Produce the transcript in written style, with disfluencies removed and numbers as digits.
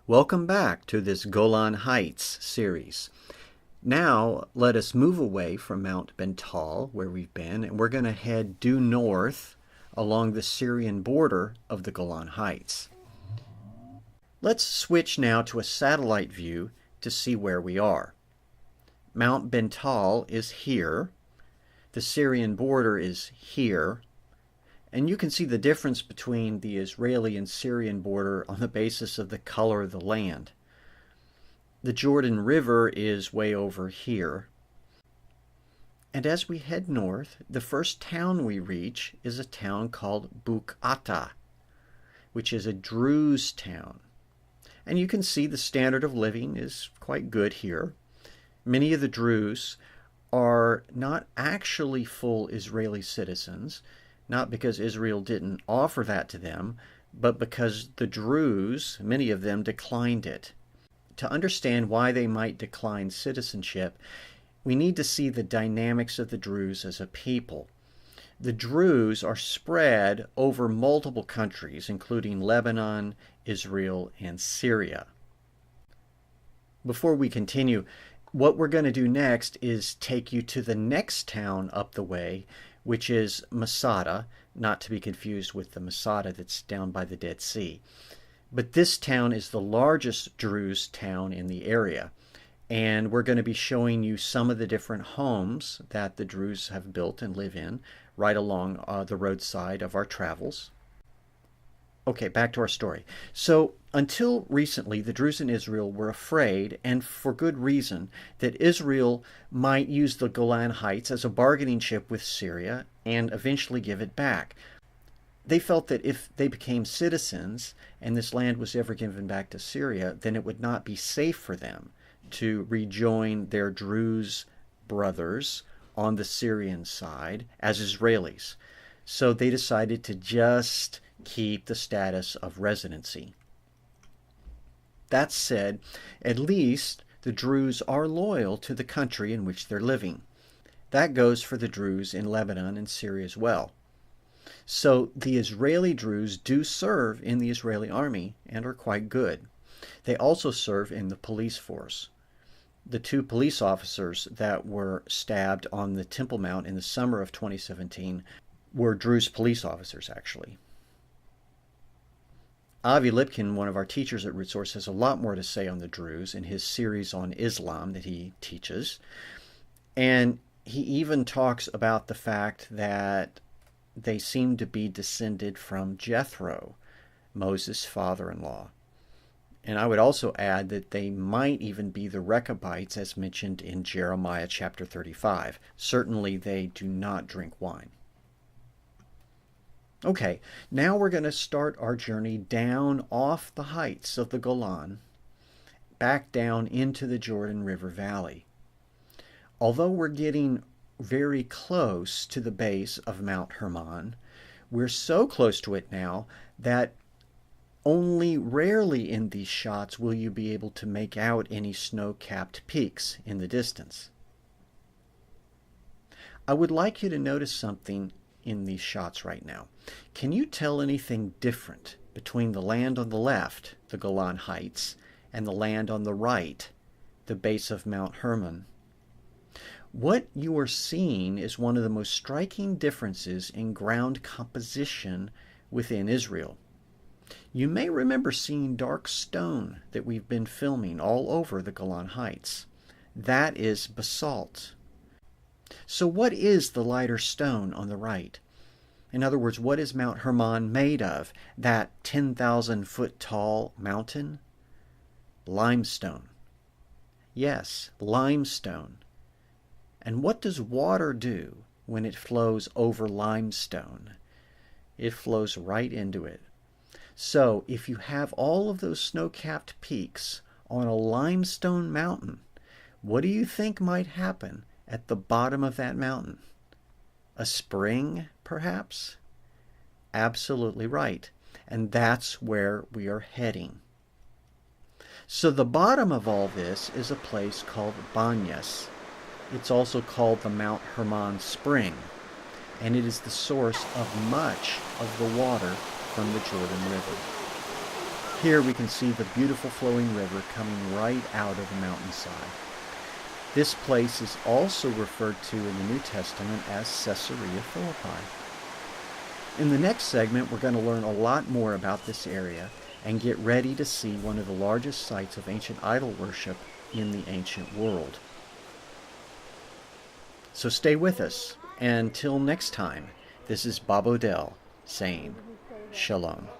Welcome back to this Golan Heights series. Now let us move away from Mount Bental, where we've been, and we're going to head due north along the Syrian border of the Golan Heights. Let's switch now to a satellite view to see where we are. Mount Bental is here. The Syrian border is here. And you can see the difference between the Israeli and Syrian border on the basis of the color of the land. The Jordan River is way over here. And as we head north, the first town we reach is a town called Bukata, which is a Druze town. And you can see the standard of living is quite good here. Many of the Druze are not actually full Israeli citizens, not because Israel didn't offer that to them, but because the Druze, many of them, declined it. To understand why they might decline citizenship, we need to see the dynamics of the Druze as a people. The Druze are spread over multiple countries, including Lebanon, Israel, and Syria. Before we continue, what we're going to do next is take you to the next town up the way, which is Masada, not to be confused with the Masada that's down by the Dead Sea. But this town is the largest Druze town in the area, and we're going to be showing you some of the different homes that the Druze have built and live in right along the roadside of our travels. Okay, back to our story. So, until recently, the Druze in Israel were afraid, and for good reason, that Israel might use the Golan Heights as a bargaining chip with Syria and eventually give it back. They felt that if they became citizens and this land was ever given back to Syria, then it would not be safe for them to rejoin their Druze brothers on the Syrian side as Israelis. So they decided to just keep the status of residency. That said, at least the Druze are loyal to the country in which they're living. That goes for the Druze in Lebanon and Syria as well. So the Israeli Druze do serve in the Israeli army and are quite good. They also serve in the police force. The two police officers that were stabbed on the Temple Mount in the summer of 2017 were Druze police officers, actually. Avi Lipkin, one of our teachers at Rootsource, has a lot more to say on the Druze in his series on Islam that he teaches. And he even talks about the fact that they seem to be descended from Jethro, Moses' father-in-law. And I would also add that they might even be the Rechabites as mentioned in Jeremiah chapter 35. Certainly they do not drink wine. Okay, now we're going to start our journey down off the heights of the Golan, back down into the Jordan River Valley. Although we're getting very close to the base of Mount Hermon, we're so close to it now that only rarely in these shots will you be able to make out any snow-capped peaks in the distance. I would like you to notice something in these shots right now. Can you tell anything different between the land on the left, the Golan Heights, and the land on the right, the base of Mount Hermon? What you are seeing is one of the most striking differences in ground composition within Israel. You may remember seeing dark stone that we've been filming all over the Golan Heights. That is basalt. So what is the lighter stone on the right? In other words, what is Mount Hermon made of? That 10,000-foot tall mountain? Limestone. Yes, limestone. And what does water do when it flows over limestone? It flows right into it. So if you have all of those snow-capped peaks on a limestone mountain, what do you think might happen at the bottom of that mountain? A spring, perhaps? Absolutely right. And that's where we are heading. So the bottom of all this is a place called Banyas. It's also called the Mount Hermon Spring, and it is the source of much of the water from the Jordan River. Here we can see the beautiful flowing river coming right out of the mountainside. This place is also referred to in the New Testament as Caesarea Philippi. In the next segment, we're going to learn a lot more about this area and get ready to see one of the largest sites of ancient idol worship in the ancient world. So stay with us. And until next time, this is Bob Odell saying Shalom.